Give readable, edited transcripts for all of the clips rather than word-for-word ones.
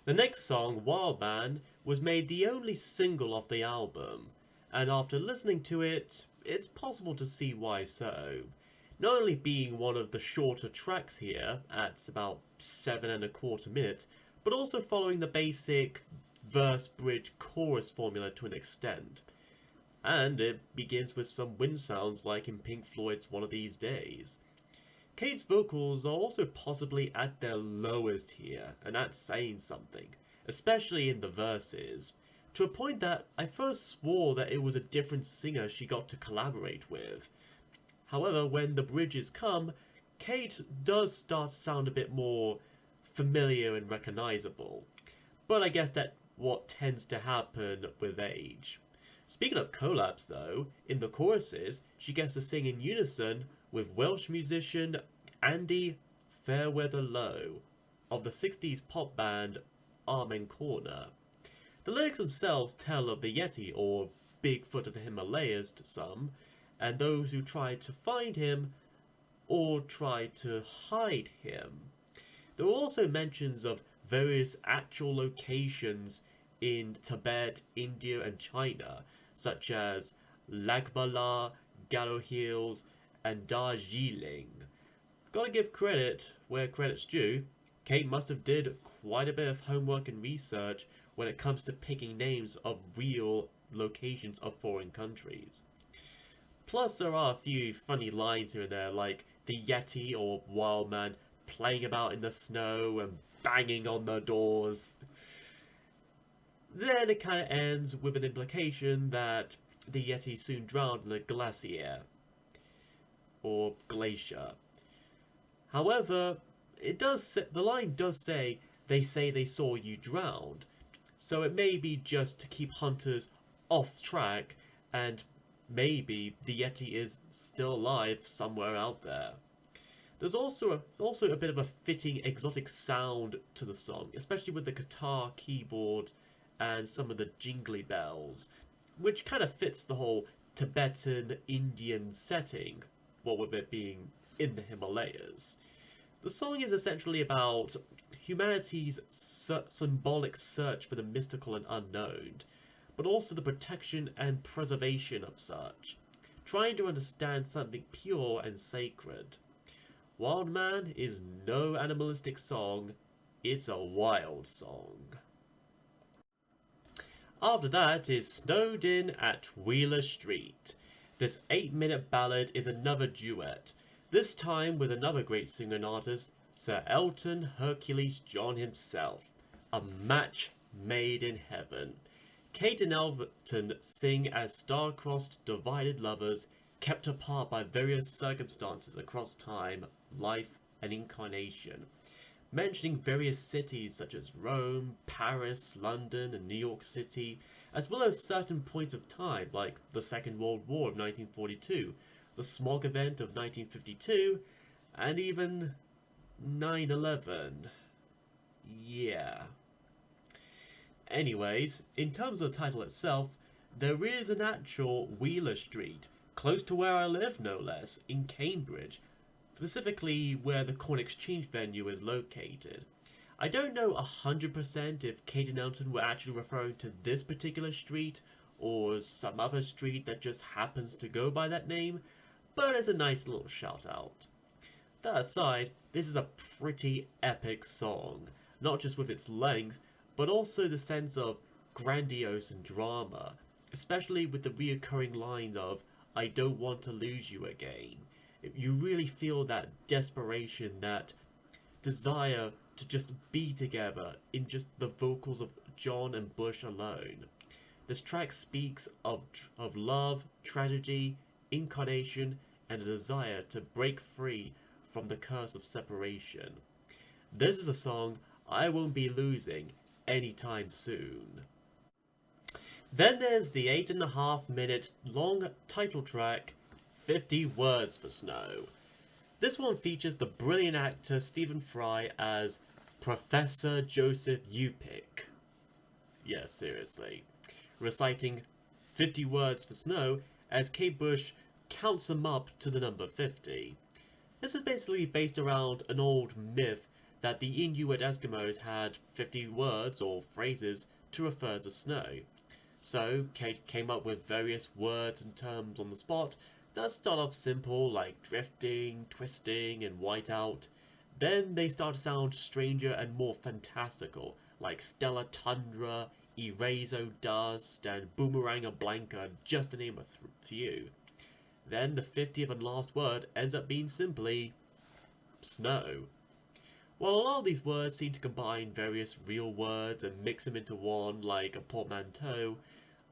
The next song, Wild Man, was made the only single off the album, and after listening to it, it's possible to see why so. Not only being one of the shorter tracks here, at about 7.25 minutes, but also following the basic verse, bridge, chorus formula to an extent. And it begins with some wind sounds like in Pink Floyd's One of These Days. Kate's vocals are also possibly at their lowest here, and that's saying something, especially in the verses, to a point that I first swore that it was a different singer she got to collaborate with. However, when the bridges come, Kate does start to sound a bit more familiar and recognizable, but I guess that's what tends to happen with age. Speaking of collabs though, in the choruses, she gets to sing in unison with Welsh musician Andy Fairweather Low of the 60s pop band Arm Corner. The lyrics themselves tell of the Yeti, or Bigfoot of the Himalayas to some, and those who try to find him or try to hide him. There are also mentions of various actual locations in Tibet, India, and China, such as Lagbala, Gallo Hills, and Darjeeling. Gotta give credit where credit's due. Kate must have did quite a bit of homework and research when it comes to picking names of real locations of foreign countries. Plus, there are a few funny lines here and there, like the Yeti or Wild Man playing about in the snow and banging on the doors. Then it kind of ends with an implication that the Yeti soon drowned in a glacier or glacier. However, the line does say they saw you drowned, so it may be just to keep hunters off track, and maybe the Yeti is still alive somewhere out there. There's also a bit of a fitting exotic sound to the song, especially with the guitar, keyboard, and some of the jingly bells, which kind of fits the whole Tibetan Indian setting, what with it being in the Himalayas. The song is essentially about humanity's symbolic search for the mystical and unknown, but also the protection and preservation of such, trying to understand something pure and sacred. Wild Man is no animalistic song, it's a wild song. After that is Snowed In at Wheeler Street. This 8-minute ballad is another duet, this time with another great singer and artist, Sir Elton Hercules John himself. A match made in heaven. Kate and Elton sing as star-crossed, divided lovers, kept apart by various circumstances across time, life, and incarnation, mentioning various cities such as Rome, Paris, London, and New York City, as well as certain points of time like the Second World War of 1942, the smog event of 1952, and even 9/11. Yeah. Anyways, in terms of the title itself, there is an actual Wheeler Street, close to where I live no less, in Cambridge, specifically where the Corn Exchange venue is located. I don't know 100% if Kate and Elton were actually referring to this particular street, or some other street that just happens to go by that name, but it's a nice little shout out. That aside, this is a pretty epic song, not just with its length, but also the sense of grandiose and drama, especially with the reoccurring line of, I don't want to lose you again. You really feel that desperation, that desire to just be together in just the vocals of John and Bush alone. This track speaks of love, tragedy, incarnation, and a desire to break free from the curse of separation. This is a song I won't be losing anytime soon. Then there's the 8.5 minute long title track, 50 Words for Snow. This one features the brilliant actor Stephen Fry as Professor Joseph Upick. Yes, seriously. Reciting 50 words for snow as Kate Bush counts them up to the number 50. This is basically based around an old myth that the Inuit Eskimos had 50 words or phrases to refer to snow. So Kate came up with various words and terms on the spot that start off simple like drifting, twisting, and whiteout. Then they start to sound stranger and more fantastical, like stellar tundra, eraso dust, and boomerang blanca, just to name a few. Then the 50th and last word ends up being simply snow. While a lot of these words seem to combine various real words and mix them into one, like a portmanteau,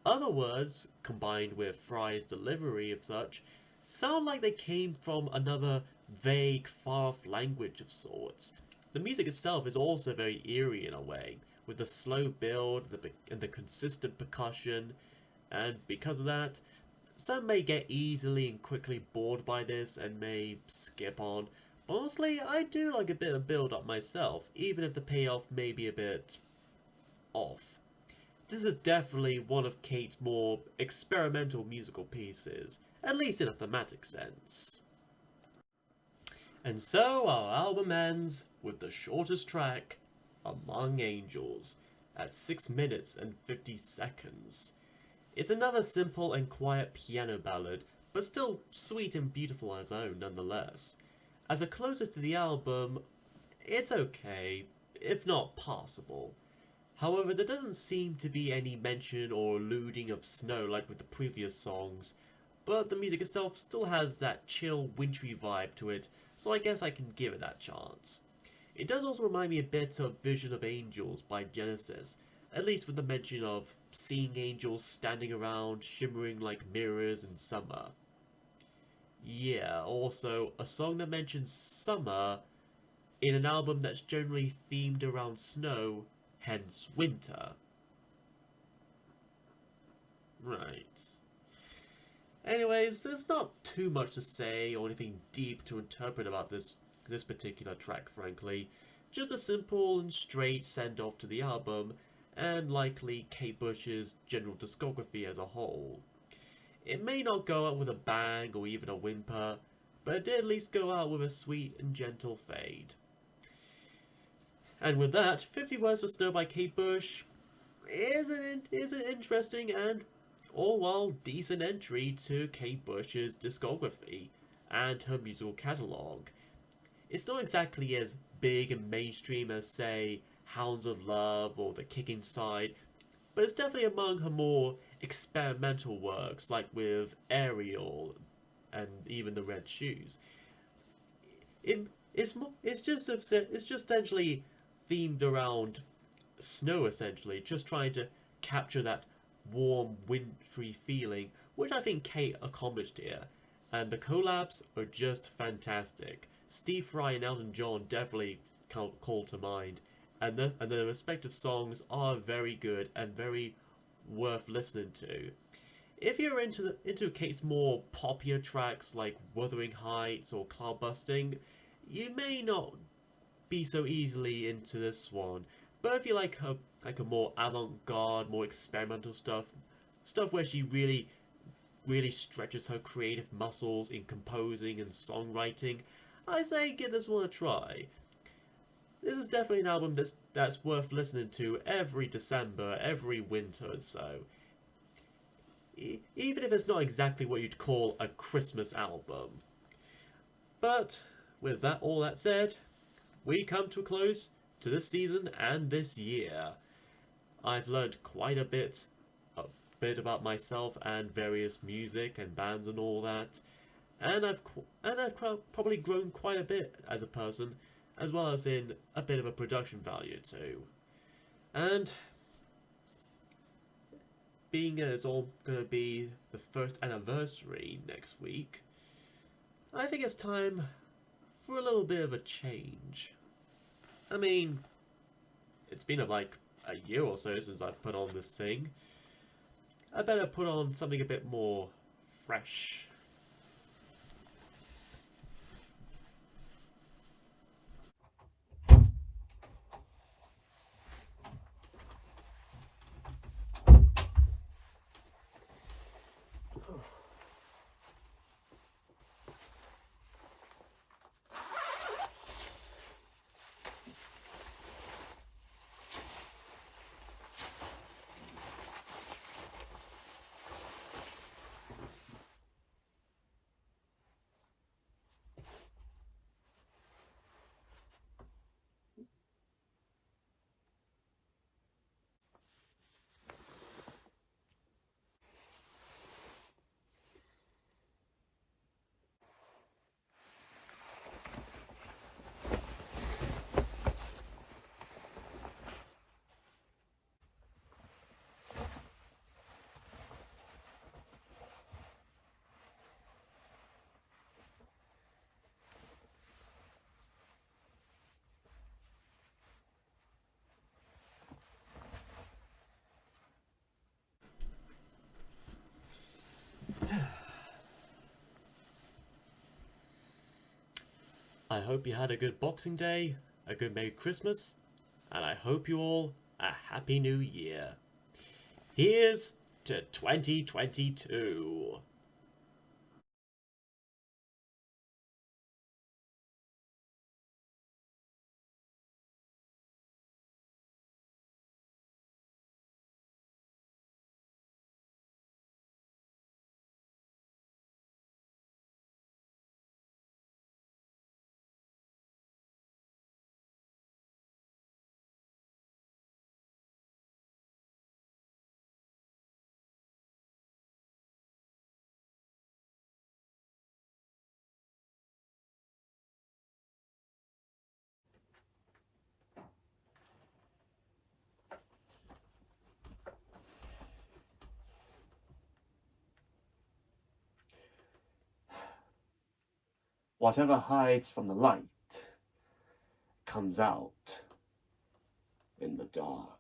other words, combined with Fry's delivery of such, sound like they came from another vague, far-off language of sorts. The music itself is also very eerie in a way, with the slow build and the consistent percussion, and because of that, some may get easily and quickly bored by this and may skip on. But honestly, I do like a bit of build up myself, even if the payoff may be a bit off. This is definitely one of Kate's more experimental musical pieces, at least in a thematic sense. And so our album ends with the shortest track, Among Angels, at 6 minutes and 50 seconds. It's another simple and quiet piano ballad, but still sweet and beautiful on its own nonetheless. As a closer to the album, it's okay, if not passable. However, there doesn't seem to be any mention or alluding of snow like with the previous songs, but the music itself still has that chill, wintry vibe to it, so I guess I can give it that chance. It does also remind me a bit of Vision of Angels by Genesis, at least with the mention of seeing angels standing around, shimmering like mirrors in summer. Yeah, also, a song that mentions summer in an album that's generally themed around snow, hence winter. Right. Anyways, there's not too much to say or anything deep to interpret about this particular track, frankly. Just a simple and straight send off to the album, and likely Kate Bush's general discography as a whole. It may not go out with a bang or even a whimper, but it did at least go out with a sweet and gentle fade. And with that, 50 Words for Snow by Kate Bush is an interesting and all while decent entry to Kate Bush's discography and her musical catalogue. It's not exactly as big and mainstream as, say, Hounds of Love or The Kick Inside, but it's definitely among her more experimental works, like with Ariel and even The Red Shoes. It's just essentially themed around snow, essentially, just trying to capture that warm, wintry feeling, which I think Kate accomplished here. And the collabs are just fantastic. Steve Fry and Elton John definitely call to mind, and the respective songs are very good and very worth listening to. If you're into Kate's more poppier tracks like Wuthering Heights or Cloudbusting, you may not be so easily into this one. But if you like a more avant-garde, more experimental stuff where she really stretches her creative muscles in composing and songwriting, I say give this one a try. This is definitely an album that's worth listening to every December, every winter or so. Even if it's not exactly what you'd call a Christmas album. But with all that said, we come to a close to this season and this year. I've learned quite a bit about myself and various music and bands and all that, and I've probably grown quite a bit as a person, as well as in a bit of a production value too. And being as it's all going to be the first anniversary next week, I think it's time for a little bit of a change. I mean, it's been like a year or so since I've put on this thing. I better put on something a bit more fresh. I hope you had a good Boxing Day, a good Merry Christmas, and I hope you all a Happy New Year. Here's to 2022. Whatever hides from the light comes out in the dark.